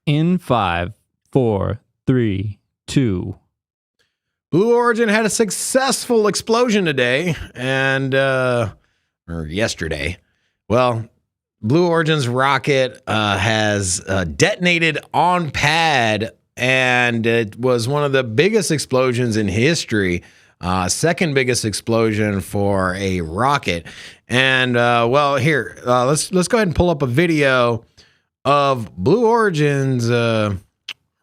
In 5, 4, 3, 2. Blue Origin had a successful explosion today or yesterday. Well, Blue Origin's rocket has detonated on pad, and it was one of the biggest explosions in history. Second biggest explosion for a rocket. And well, here, let's go ahead and pull up a video of Blue Origin's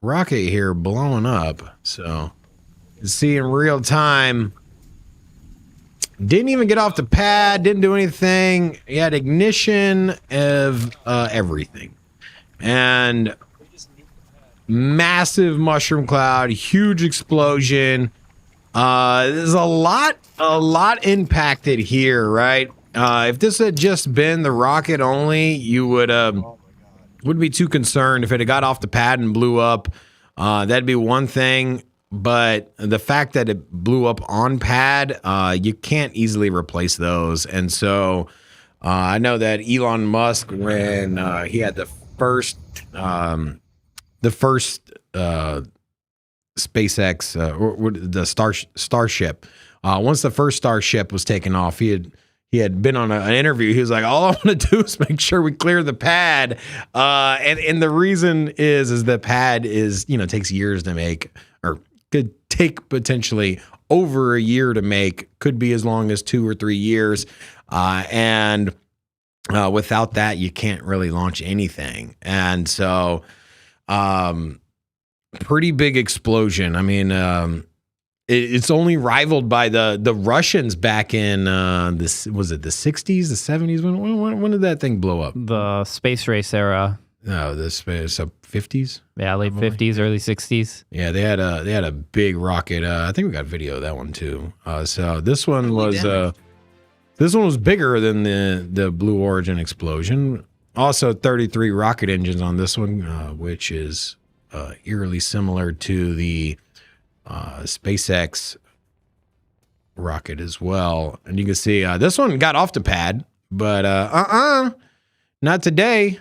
rocket here blowing up. So you see in real time. Didn't even get off the pad, didn't do anything. He had ignition of everything. And massive mushroom cloud, huge explosion. There's a lot impacted here, right? If this had just been the rocket only, you wouldn't be too concerned. If it had got off the pad and blew up, that'd be one thing. But the fact that it blew up on pad, you can't easily replace those. And so I know that Elon Musk, when he had the first SpaceX or the Starship, once the first Starship was taken off, he had been on an interview. He was like, all I want to do is make sure we clear the pad. And the reason is the pad is, takes years to make, or could take potentially over a year to make, could be as long as 2 or 3 years. And without that, you can't really launch anything. And so pretty big explosion. I mean, it's only rivaled by the Russians back in was it the 60s, the 70s? When did that thing blow up? The space race era. No, the 50s. Yeah, late probably. 50s, early 60s. Yeah, they had a big rocket. I think we got video of that one too. So this one was bigger than the Blue Origin explosion. Also, 33 rocket engines on this one, which is eerily similar to the SpaceX rocket as well. And you can see this one got off the pad, but not today.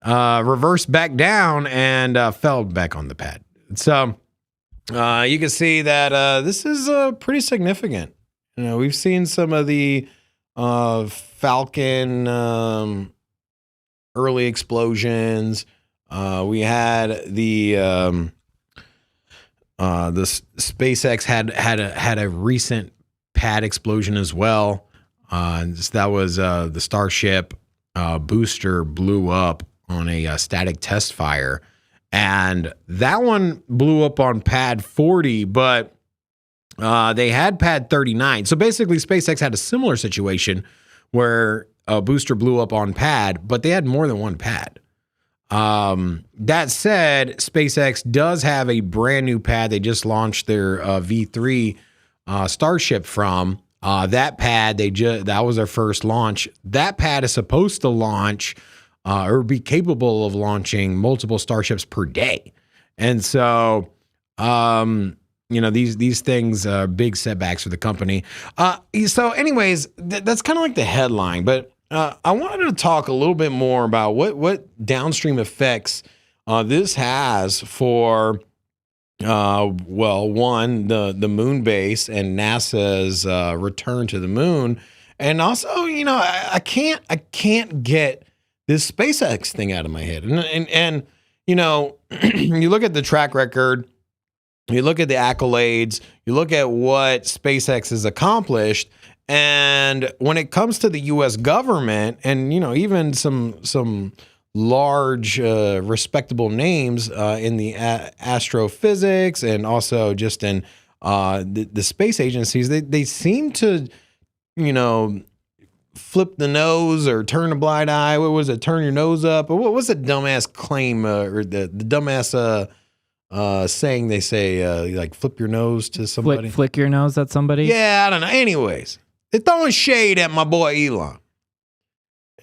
Reversed back down and fell back on the pad. So you can see that this is pretty significant. We've seen some of the Falcon early explosions. We had the SpaceX had a recent pad explosion as well. That was the Starship booster blew up on a static test fire, and that one blew up on pad 40, but they had pad 39. So basically SpaceX had a similar situation where a booster blew up on pad, but they had more than one pad. That said, SpaceX does have a brand new pad. They just launched their V3 Starship from that pad. That was their first launch. That pad is supposed to launch or be capable of launching multiple Starships per day. And so, these things are big setbacks for the company. So anyways, that's kind of like the headline, but I wanted to talk a little bit more about what downstream effects this has for, one, the moon base and NASA's return to the moon. And also, I can't get this SpaceX thing out of my head. And you look at the track record, you look at the accolades, you look at what SpaceX has accomplished, and when it comes to the U.S. government and, even some large, respectable names in the astrophysics and also just in the space agencies, they seem to, flip the nose or turn a blind eye. What was it? Turn your nose up? Or what was the dumbass claim or the dumbass saying they say, like flip your nose to somebody? Flick your nose at somebody? Yeah, I don't know. Anyways, they're throwing shade at my boy Elon.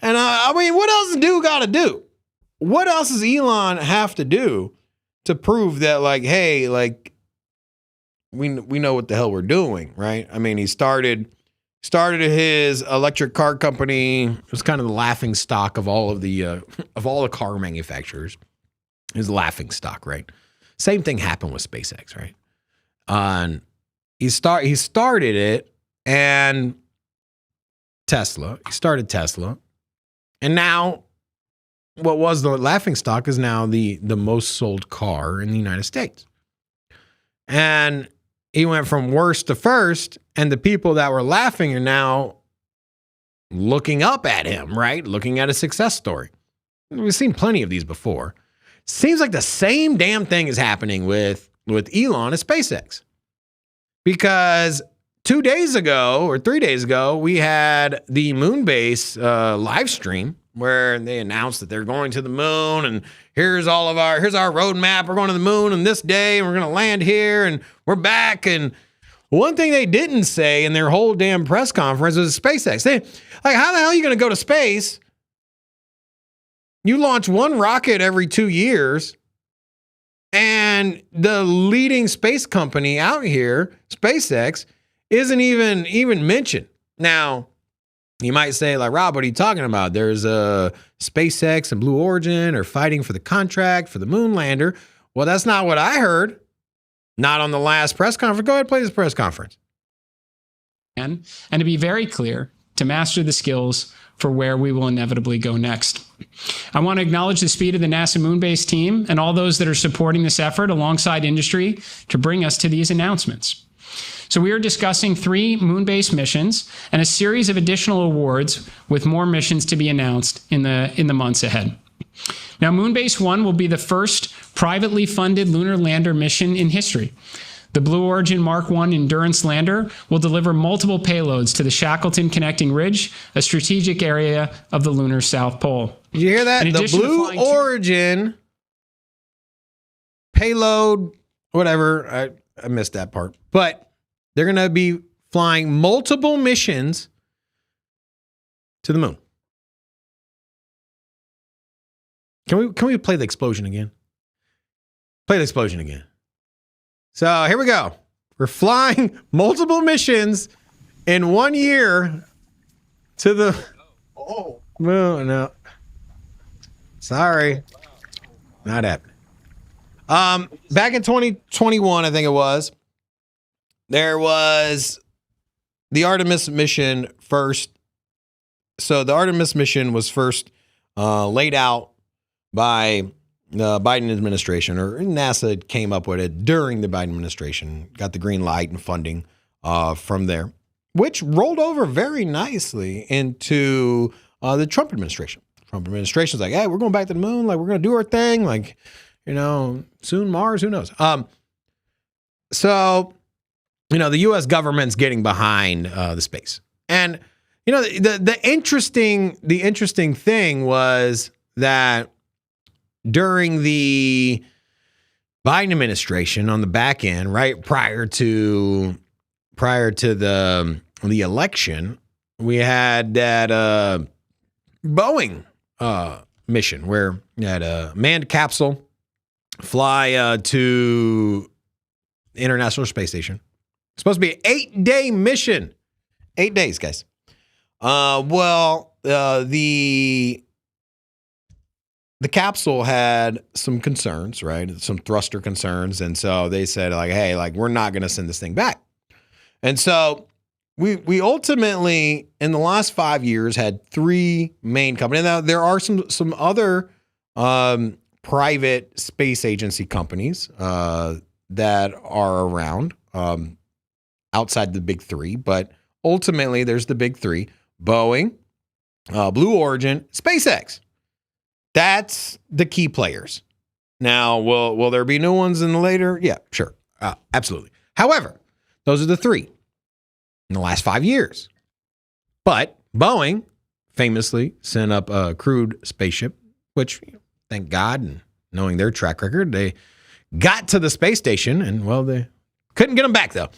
And I mean, what else does dude got to do? What else does Elon have to do to prove that, like, hey, like, we know what the hell we're doing, right? I mean, he started his electric car company. It was kind of the laughing stock of all of the car manufacturers. is laughing stock, right? Same thing happened with SpaceX, right? He started it, and Tesla. He started Tesla, and now what was the laughing stock is now the most sold car in the United States. And he went from worst to first, and the people that were laughing are now looking up at him, right? Looking at a success story. We've seen plenty of these before. Seems like the same damn thing is happening with Elon at SpaceX. Because 2 days ago or 3 days ago, we had the moon base live stream where they announced that they're going to the moon, and here's our roadmap. We're going to the moon on this day, and we're going to land here, and we're back. And one thing they didn't say in their whole damn press conference was SpaceX. How the hell are you going to go to space? You launch one rocket every 2 years, and the leading space company out here, SpaceX, isn't even mentioned. Now, you might say, like, Rob, what are you talking about? There's SpaceX and Blue Origin are fighting for the contract for the moon lander. Well, that's not what I heard. Not on the last press conference. Go ahead, play this press conference. And to be very clear, to master the skills for where we will inevitably go next. I want to acknowledge the speed of the NASA Moonbase team and all those that are supporting this effort alongside industry to bring us to these announcements. So we are discussing 3 moon-based missions and a series of additional awards with more missions to be announced in the months ahead. Now, Moonbase 1 will be the first privately funded lunar lander mission in history. The Blue Origin Mark 1 Endurance lander will deliver multiple payloads to the Shackleton Connecting Ridge, a strategic area of the lunar South Pole. Did you hear that? The Blue Origin payload, whatever. I missed that part. But they're going to be flying multiple missions to the moon. Can we play the explosion again? Play the explosion again. So here we go. We're flying multiple missions in 1 year to the moon. No. Sorry. Not happening. Back in 2021, I think it was, there was the Artemis mission first. So the Artemis mission was first laid out by the Biden administration, or NASA came up with it during the Biden administration, got the green light and funding from there, which rolled over very nicely into the Trump administration. Trump administration's like, hey, we're going back to the moon. Like, we're going to do our thing. Like, soon Mars, who knows? So, the U.S. government's getting behind the space. And, the interesting thing was that during the Biden administration on the back end, right prior to the election, we had that Boeing mission where you had a manned capsule fly to the International Space Station. It's supposed to be an 8-day mission. 8 days, guys. The capsule had some concerns, right? Some thruster concerns. And so they said, like, hey, like, we're not going to send this thing back. And so we ultimately, in the last 5 years, had 3 main companies. Now, there are some other private space agency companies that are around outside the big 3. But ultimately, there's the big 3, Boeing, Blue Origin, SpaceX. That's the key players. Now, will there be new ones in the later? Yeah, sure. Absolutely. However, those are the 3 in the last 5 years. But Boeing famously sent up a crewed spaceship, which, thank God, and knowing their track record, they got to the space station, and, well, they couldn't get them back, though.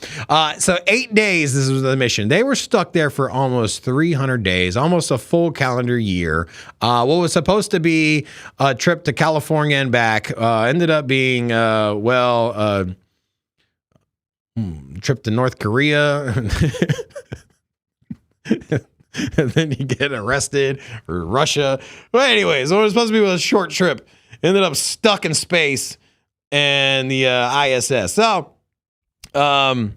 So 8 days, this was the mission. They were stuck there for almost 300 days, almost a full calendar year. What was supposed to be a trip to California and back ended up being, trip to North Korea. And then you get arrested, or Russia. Well, anyways, it was supposed to be a short trip. ended up stuck in space and the ISS. So, Elon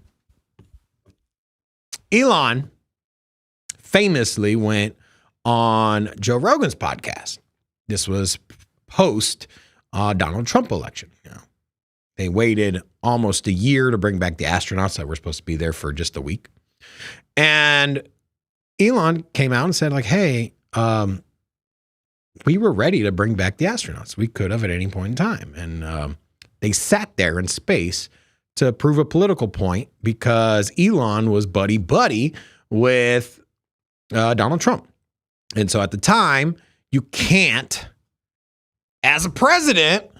famously went on Joe Rogan's podcast. This was post Donald Trump election. They waited almost a year to bring back the astronauts that were supposed to be there for just a week. And Elon came out and said, like, hey, we were ready to bring back the astronauts. We could have at any point in time. And they sat there in space to prove a political point because Elon was buddy-buddy with Donald Trump. And so at the time, you can't, as a president,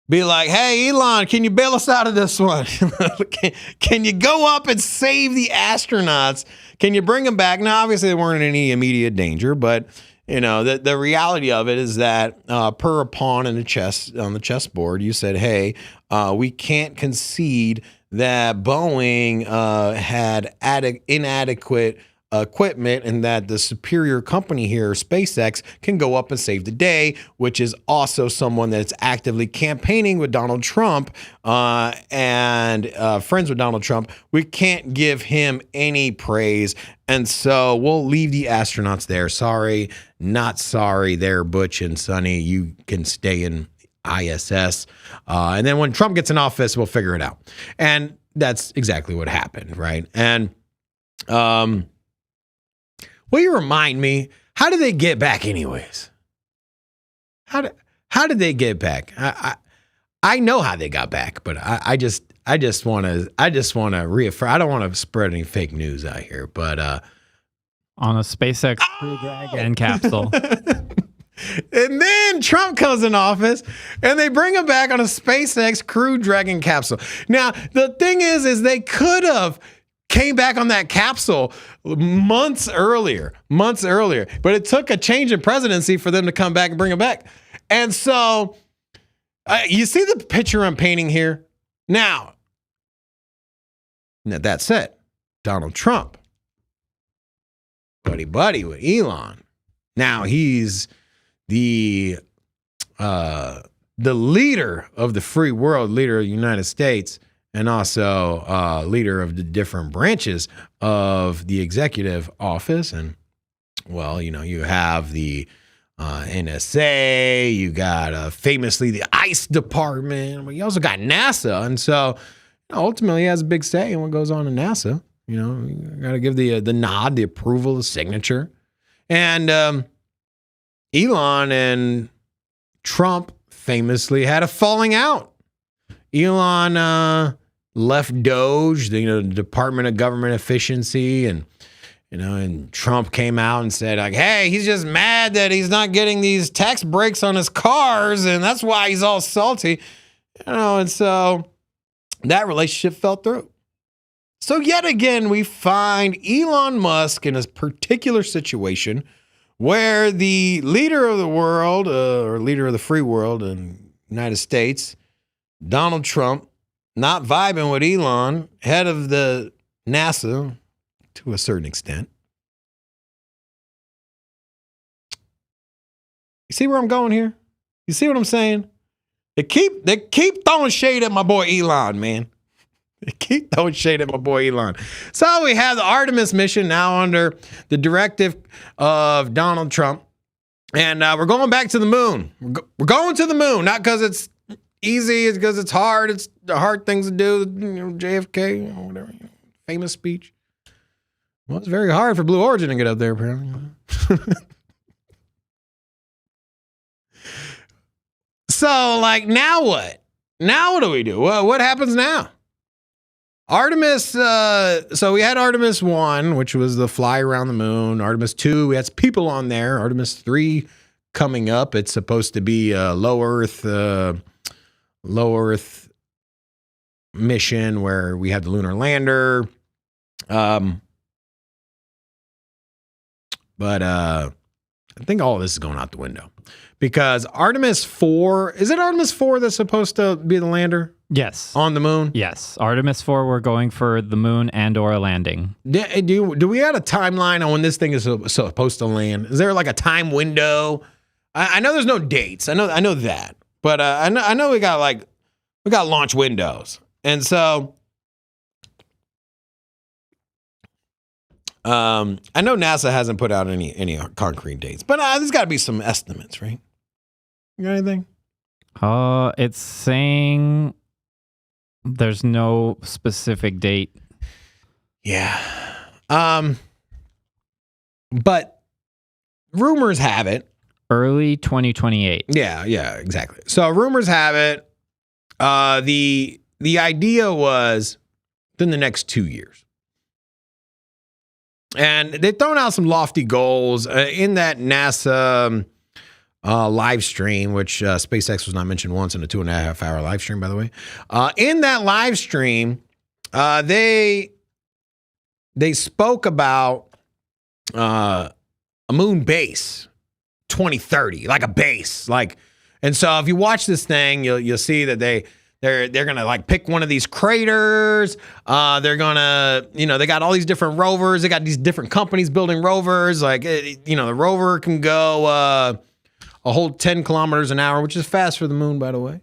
be like, hey, Elon, can you bail us out of this one? Can you go up and save the astronauts? Can you bring them back? Now, obviously, they weren't in any immediate danger, but the reality of it is that per a pawn on the chessboard, you said, hey, we can't concede that Boeing had inadequate equipment and that the superior company here, SpaceX, can go up and save the day, which is also someone that's actively campaigning with Donald Trump and friends with Donald Trump. We can't give him any praise. And so we'll leave the astronauts there. Sorry, not sorry there, Butch and Sonny. You can stay in ISS. And then when Trump gets in office, we'll figure it out. And that's exactly what happened, right? And will you remind me, how did they get back anyways? How did they get back? I know how they got back, but I just want to reaffirm. I don't want to spread any fake news out here, but on a SpaceX Crew Dragon capsule. And then Trump comes in office and they bring him back on a SpaceX Crew Dragon capsule. Now, the thing is they could have came back on that capsule months earlier, but it took a change in presidency for them to come back and bring him back. And so you see the picture I'm painting here? Now, that said, Donald Trump, buddy with Elon. Now he's the leader of the free world, leader of the United States, and also leader of the different branches of the executive office. And, well, you have the NSA, you got famously the ICE department, but you also got NASA. And so ultimately he has a big say in what goes on in NASA. You got to give the nod, the approval, the signature. And Elon and Trump famously had a falling out. Elon left Doge, the Department of Government Efficiency, and Trump came out and said, like, hey, he's just mad that he's not getting these tax breaks on his cars, and that's why he's all salty. And so that relationship fell through. So yet again, we find Elon Musk in a particular situation where the leader of the world, or leader of the free world in the United States, Donald Trump, not vibing with Elon, head of the NASA to a certain extent. You see where I'm going here? You see what I'm saying? They keep throwing shade at my boy Elon, man. They keep throwing shade at my boy Elon. So we have the Artemis mission now under the directive of Donald Trump. And we're going back to the moon. We're going to the moon, not because it's easy, it's because it's hard. It's the hard things to do. JFK, or whatever, famous speech. Well, it's very hard for Blue Origin to get up there, apparently. So, like, now what? Now what do we do? Well, what happens now? Artemis, so we had Artemis 1, which was the fly around the moon. Artemis 2, we had people on there. Artemis 3 coming up. It's supposed to be a low Earth mission where we have the lunar lander. But I think all of this is going out the window because Artemis 4, is it Artemis 4 that's supposed to be the lander? Yes. On the moon? Yes. Artemis 4, we're going for the moon and or a landing. Do we have a timeline on when this thing is supposed to land? Is there like a time window I know there's no dates. I know that, but I know we got launch windows, and so I know NASA hasn't put out any concrete dates, but there's got to be some estimates, right? You got anything? It's saying there's no specific date. Yeah. But rumors have it. Early 2028. Yeah, exactly. So rumors have it. The idea was within the next 2 years. And they've thrown out some lofty goals in that NASA live stream, which SpaceX was not mentioned once in a 2.5 hour live stream, by the way. In that live stream, they spoke about a moon base 2030, like a base, and so if you watch this thing, you'll see that they're gonna like pick one of these craters. They're gonna, they got all these different rovers. They got these different companies building rovers. The rover can go a whole 10 kilometers an hour, which is fast for the moon, by the way.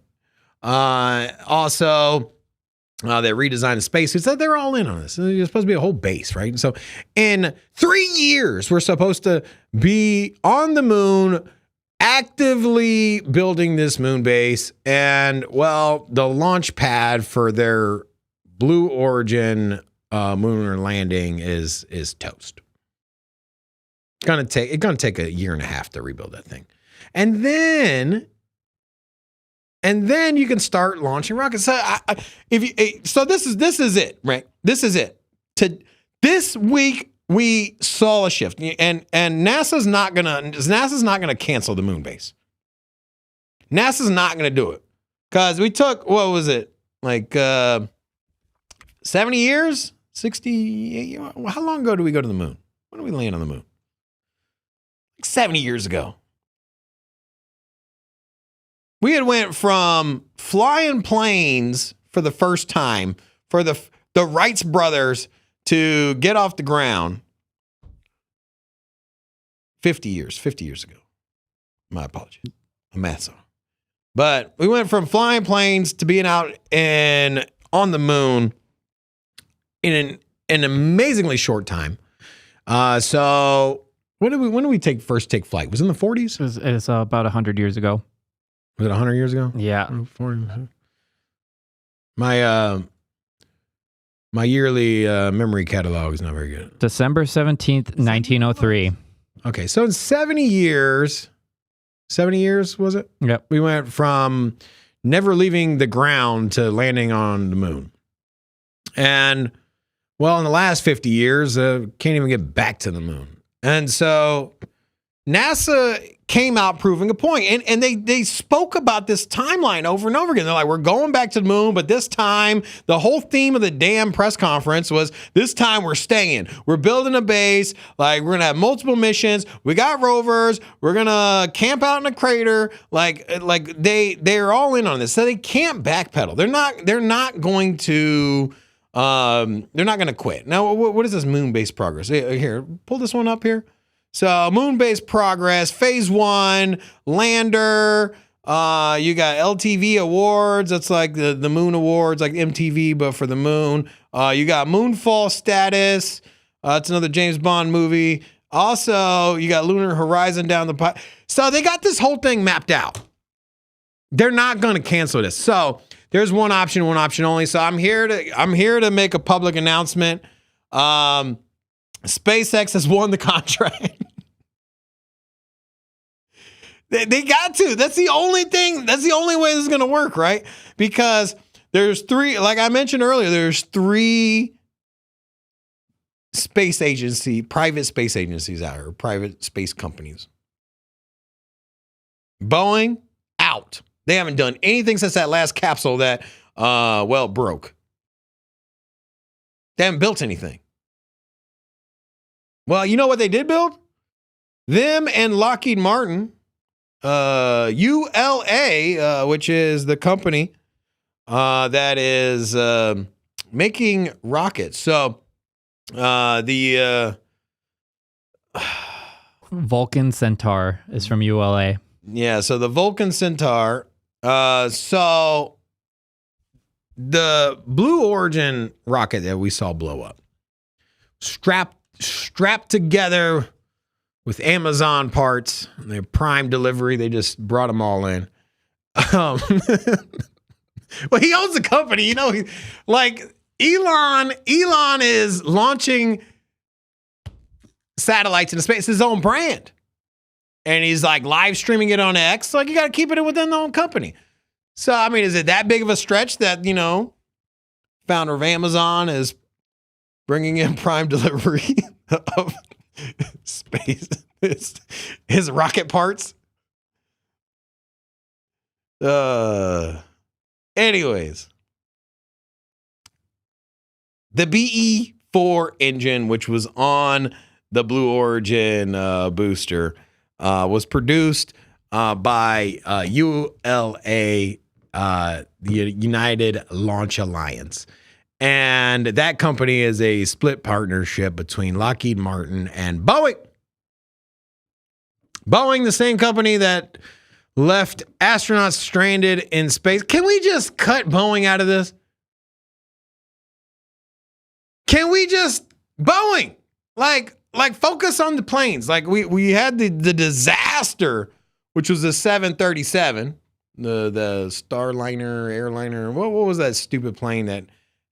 Also, they redesigned the spacesuits. So they're all in on this. It's supposed to be a whole base, right? And so in 3 years, we're supposed to be on the moon, actively building this moon base. And, well, the launch pad for their Blue Origin lunar landing is toast. It's gonna take 1.5 years to rebuild that thing. And then you can start launching rockets. So this is it, right? This is it. This week we saw a shift, and NASA's not gonna cancel the moon base. NASA's not gonna do it because we took, what was it, 70 years, 60? How long ago did we go to the moon? When did we land on the moon? 70 years ago. We had went from flying planes for the first time for the Wright brothers to get off the ground 50 years ago. My apologies. I'm math. But we went from flying planes to being out on the moon in an amazingly short time. So when did we first take flight? Was it in the 40s? It was about 100 years ago. Was it 100 years ago? Yeah. My yearly memory catalog is not very good. December 17th, 1903. Okay, so in 70 years was it? Yep. We went from never leaving the ground to landing on the moon. And, well, in the last 50 years, can't even get back to the moon. And so NASA came out proving a point. And they spoke about this timeline over and over again. They're like, we're going back to the moon, but this time, the whole theme of the damn press conference was, this time we're staying. We're building a base. We're going to have multiple missions. We got rovers. We're going to camp out in a crater. They're all in on this. So they can't backpedal. They're not going to quit. Now, what is this moon base progress? Here, pull this one up here. So moon base progress, phase 1, lander, you got LTV awards. That's like the moon awards, like MTV, but for the moon. You got moonfall status. It's another James Bond movie. Also, you got lunar horizon down the pipe. So they got this whole thing mapped out. They're not going to cancel this. So there's one option only. So I'm here to make a public announcement. SpaceX has won the contract. They got to. That's the only thing. That's the only way this is going to work, right? Because there's 3, like I mentioned earlier, there's 3 private space agencies out here, private space companies. Boeing, out. They haven't done anything since that last capsule that, broke. They haven't built anything. Well, you know what they did build? Them and Lockheed Martin, ULA, which is the company that is making rockets. So the Vulcan Centaur is from ULA. Yeah, so the Vulcan Centaur. So the Blue Origin rocket that we saw blow up, strapped together with Amazon parts, their Prime delivery. They just brought them all in. Well, he owns the company, you know. Like Elon is launching satellites into space. It's his own brand. And he's like live streaming it on X. Like, you got to keep it within the own company. So, I mean, is it that big of a stretch that, you know, founder of Amazon is bringing in Prime delivery of space, his rocket parts? Anyways, the BE-4 engine, which was on the Blue Origin booster, was produced by ULA, the United Launch Alliance. And that company is a split partnership between Lockheed Martin and Boeing. Boeing, the same company that left astronauts stranded in space. Can we just cut Boeing out of this? Can we just Boeing? Like focus on the planes. Like we had the disaster, which was the 737, the Starliner airliner. What was that stupid plane that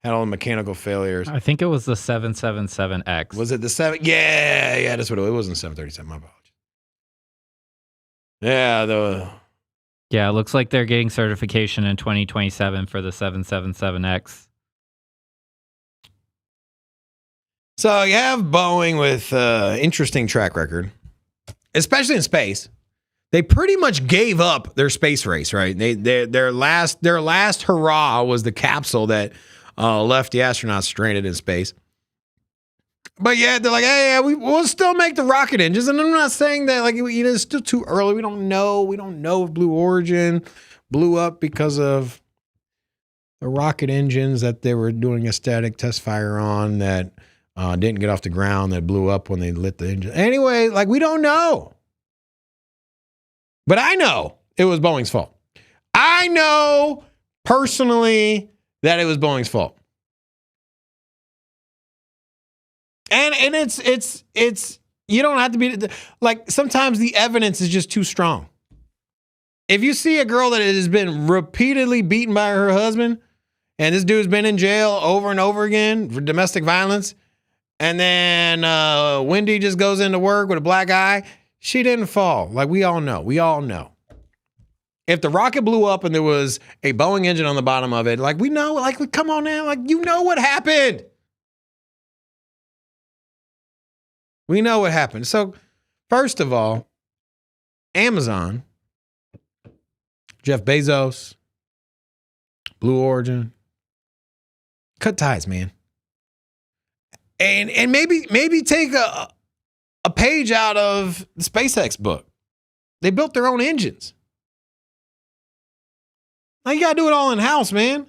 had all the mechanical failures? I think it was the 777X. Was it the 7? Yeah, that's what it was. It wasn't 737. My apologies. Yeah, Yeah, it looks like they're getting certification in 2027 for the 777X. So you have Boeing with interesting track record, especially in space. They pretty much gave up their space race, right? Their last hurrah was the capsule that left the astronauts stranded in space. But yeah, they're like, hey, we'll still make the rocket engines. And I'm not saying that like it's still too early. We don't know. We don't know if Blue Origin blew up because of the rocket engines that they were doing a static test fire on that didn't get off the ground, that blew up when they lit the engine. Anyway, like we don't know. But I know it was Boeing's fault. I know personally that it was Boeing's fault. And it's you don't have to be like, sometimes the evidence is just too strong. If you see a girl that has been repeatedly beaten by her husband, and this dude's been in jail over and over again for domestic violence, and then Wendy just goes into work with a black eye, she didn't fall. Like we all know. If the rocket blew up and there was a Boeing engine on the bottom of it, like we know, like come on now, like you know what happened. We know what happened. So, first of all, Amazon, Jeff Bezos, Blue Origin, cut ties, man. And maybe take a page out of the SpaceX book. They built their own engines. Now you gotta do it all in house, man.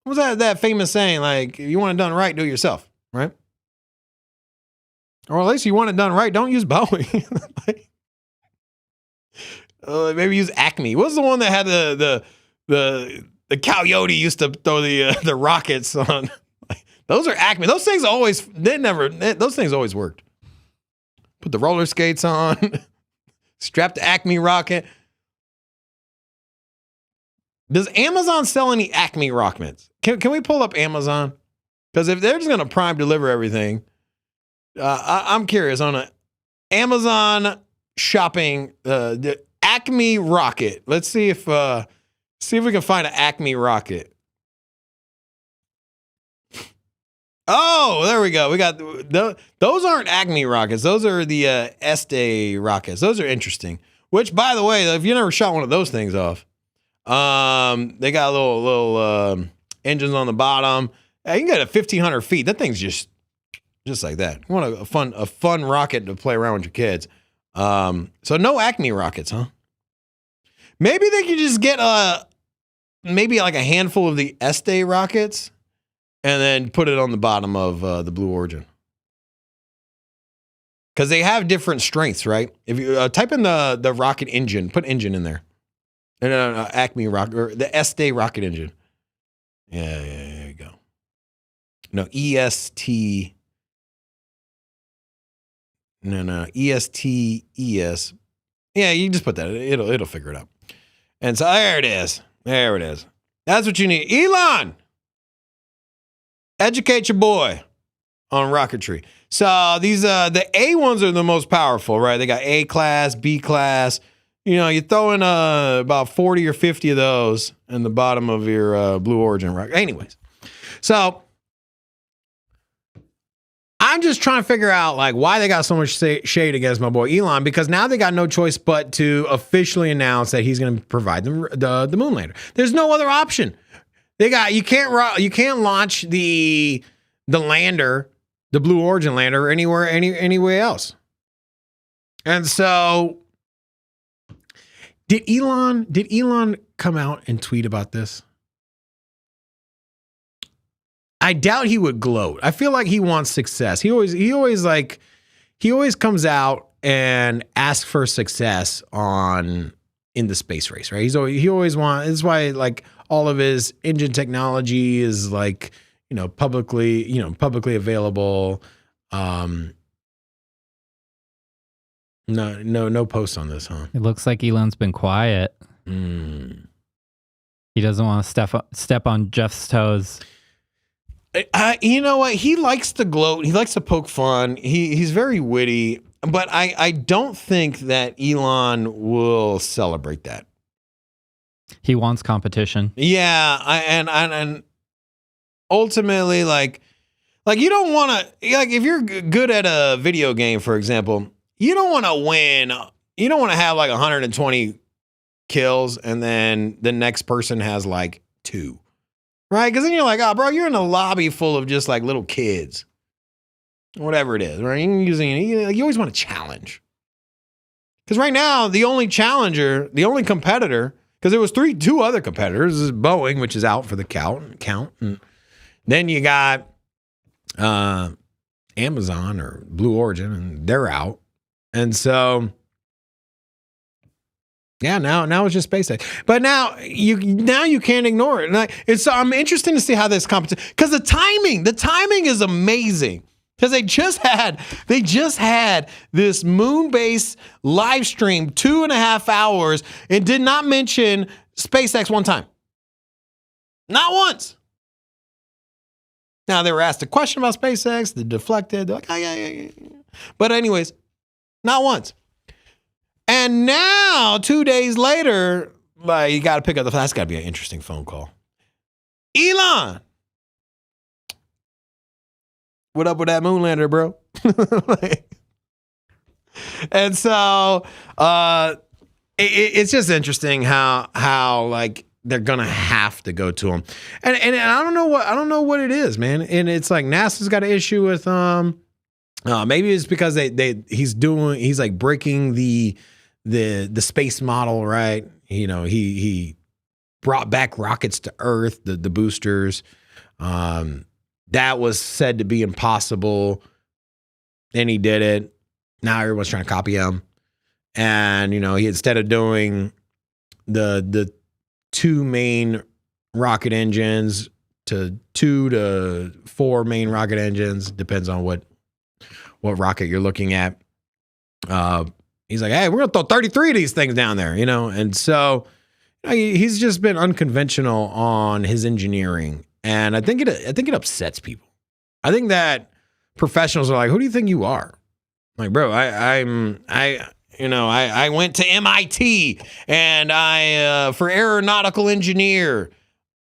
What's that famous saying? Like, if you want it done right, do it yourself, right? Or at least you want it done right, don't use Boeing. Maybe use Acme. What's the one that had the coyote used to throw the rockets on? Those are Acme. Those things always worked. Put the roller skates on, strap the Acme rocket. Does Amazon sell any Acme rockets? Can we pull up Amazon? Because if they're just going to Prime deliver everything, I'm curious on an Amazon shopping, the Acme rocket. Let's see if we can find an Acme rocket. Oh, there we go. We got those aren't Acme rockets. Those are the Este rockets. Those are interesting. Which, by the way, if you never shot one of those things off, they got little engines on the bottom. You can get 1,500 feet. That thing's just like that. You want a fun rocket to play around with your kids. So no Acme rockets, huh? Maybe they could just get maybe like a handful of the Este rockets and then put it on the bottom of the Blue Origin. because they have different strengths, right? If you type in the rocket engine, put engine in there. No, Acme rocket, or the S-Day rocket engine. Yeah, there you go. No, EST. No, ESTES. Yeah, you just put that. It'll figure it out. And so there it is. There it is. That's what you need. Elon, educate your boy on rocketry. So these the A ones are the most powerful, right? They got A class, B class. You know, you throw in about 40 or 50 of those in the bottom of your Blue Origin rocket. Anyways, so I'm just trying to figure out like why they got so much shade against my boy Elon, because now they got no choice but to officially announce that he's going to provide them the moon lander. There's no other option. You can't launch the lander, the Blue Origin lander, anywhere else. And so did Elon come out and tweet about this? I doubt he would gloat. I feel like he wants success. He always comes out and asks for success in the space race, right? He always wants. That's why like all of his engine technology is like, publicly available. No posts on this, huh? It looks like Elon's been quiet. He doesn't want to step on Jeff's toes. You know what? He likes to gloat. He likes to poke fun. He's very witty, but I don't think that Elon will celebrate that. He wants competition. Yeah, and ultimately, like you don't want to, like, if you're good at a video game, for example, you don't want to win. You don't want to have like 120 kills and then the next person has like 2. Right? Because then you're like, oh, bro, you're in a lobby full of just like little kids. Whatever it is, right? You always want to challenge. Because right now, the only competitor, because there was 2 other competitors, this is Boeing, which is out for the count. And then you got Amazon or Blue Origin, and they're out. And so, yeah, now it's just SpaceX. But now you can't ignore it. And I'm interested to see how this competition, because the timing is amazing. Because they just had this moon-based live stream 2.5 hours and did not mention SpaceX one time. Not once. Now they were asked a question about SpaceX, they deflected, they're like, oh, yeah. But anyways, not once. And now, 2 days later, like, you got to pick up the phone. That's got to be an interesting phone call. Elon, what up with that moon lander, bro? And so, it's just interesting how like they're gonna have to go to him, and I don't know what it is, man. And it's like NASA's got an issue with maybe it's because he's like breaking the space model, right? He brought back rockets to Earth, the boosters. That was said to be impossible. Then he did it. Now everyone's trying to copy him. And, he, instead of doing the 2 main rocket engines to 2 to 4 main rocket engines, depends on what rocket you're looking at. He's like, hey, we're going to throw 33 of these things down there, And so he's just been unconventional on his engineering. And I think it upsets people. I think that professionals are like, who do you think you are? Like, bro, I went to MIT and I for aeronautical engineer.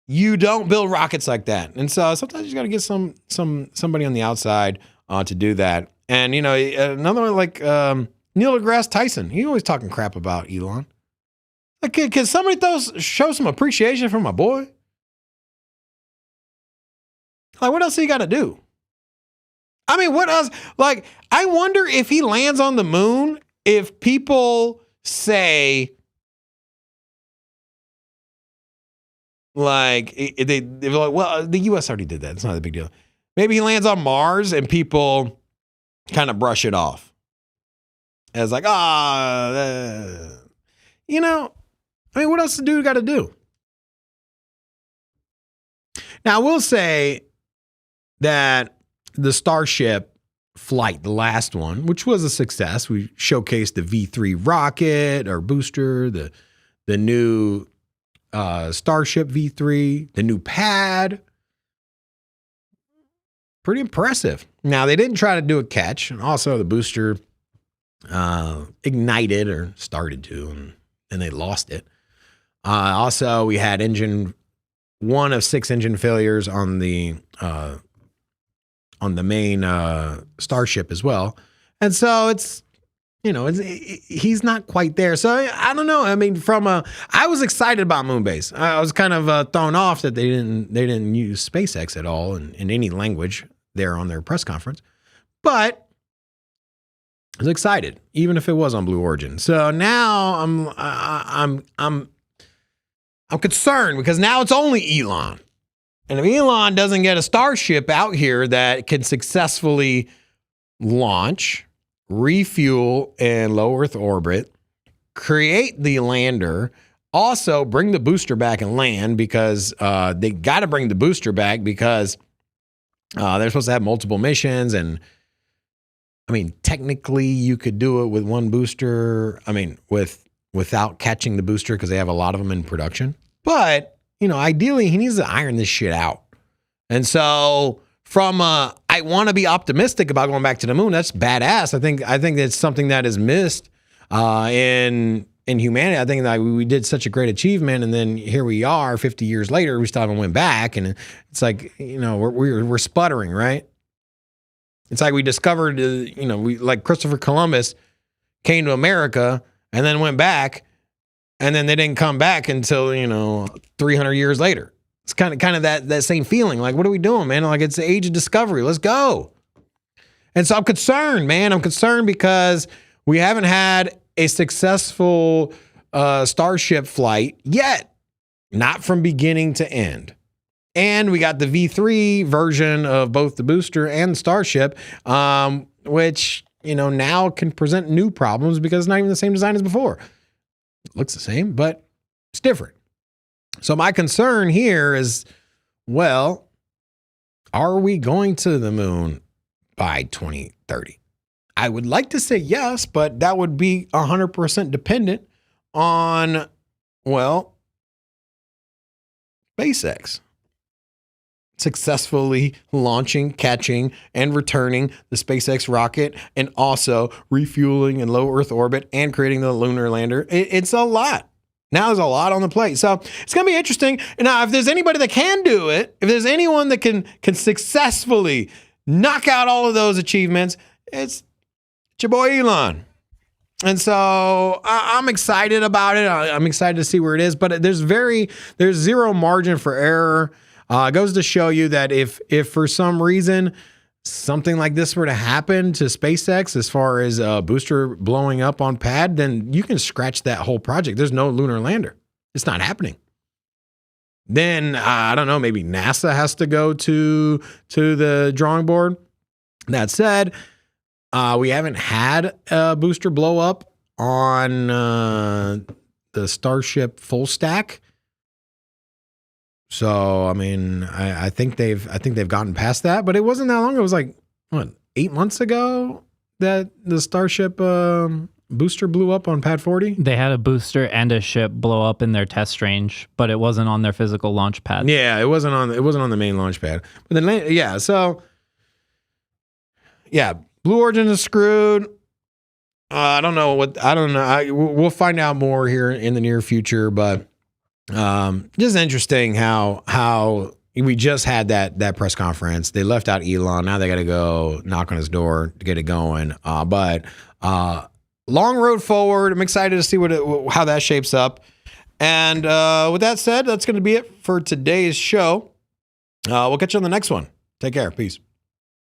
You don't build rockets like that. And so sometimes you got to get somebody on the outside to do that. And another one like Neil deGrasse Tyson. He always talking crap about Elon. Like, can somebody show some appreciation for my boy? Like, what else he got to do? I mean, what else? Like, I wonder if he lands on the moon, if people say, like, they're like, well, the U.S. already did that. It's not a big deal. Maybe he lands on Mars and people kind of brush it off. as like, you know, I mean, what else the dude got to do? Now, I will say that the Starship flight, the last one, which was a success, we showcased the V3 rocket or booster, the new Starship V3, the new pad. Pretty impressive. Now, they didn't try to do a catch, and also the booster ignited or started to, and they lost it. Also, we had one of 6 engine failures on the main Starship as well. And so it's, you know, he's not quite there. So I don't know. I mean, I was excited about Moonbase. I was kind of thrown off that they didn't use SpaceX at all in any language there on their press conference. But I was excited, even if it was on Blue Origin. So now I'm concerned because now it's only Elon. And if Elon doesn't get a Starship out here that can successfully launch, refuel in low Earth orbit, create the lander, also bring the booster back and land, because they got to bring the booster back because they're supposed to have multiple missions. And I mean, technically you could do it with one booster. I mean, without catching the booster, because they have a lot of them in production. But, you know, ideally he needs to iron this shit out. And so from I want to be optimistic about going back to the moon, that's badass. I think that's something that is missed in humanity. I think that we did such a great achievement, and then here we are 50 years later, we still haven't went back, and it's like, you know, we're sputtering, right? It's like we discovered, you know, like Christopher Columbus came to America and then went back, and then they didn't come back until, you know, 300 years later. It's kind of that same feeling. Like, what are we doing, man? Like, it's the age of discovery. Let's go. And so I'm concerned, man. I'm concerned because we haven't had a successful Starship flight yet. Not from beginning to end. And we got the V3 version of both the booster and the Starship, which, you know, now can present new problems because it's not even the same design as before. It looks the same, but it's different. So my concern here is, well, are we going to the moon by 2030? I would like to say yes, but that would be 100% dependent on, well, SpaceX successfully launching, catching, and returning the SpaceX rocket, and also refueling in low Earth orbit and creating the lunar lander. It's a lot. Now there's a lot on the plate. So it's going to be interesting. Now, if there's anybody that can do it, if there's anyone that can successfully knock out all of those achievements, it's your boy Elon. And so I'm excited about it. I'm excited to see where it is, but there's zero margin for error. It goes to show you that if for some reason something like this were to happen to SpaceX, as far as a booster blowing up on pad, then you can scratch that whole project. There's no lunar lander. It's not happening. Then I don't know, maybe NASA has to go to the drawing board. That said, we haven't had a booster blow up on the Starship full stack. So I mean, I think they've gotten past that, but it wasn't that long. It was like, what, 8 months ago that the Starship booster blew up on Pad 40. They had a booster and a ship blow up in their test range, but it wasn't on their physical launch pad. Yeah, it wasn't on the main launch pad. But then yeah, so yeah, Blue Origin is screwed. I don't know. We'll find out more here in the near future, but just interesting how we just had that press conference. They left out Elon. Now they got to go knock on his door to get it going. But long road forward. I'm excited to see how that shapes up. And with that said, that's going to be it for today's show. We'll catch you on the next one. Take care. Peace.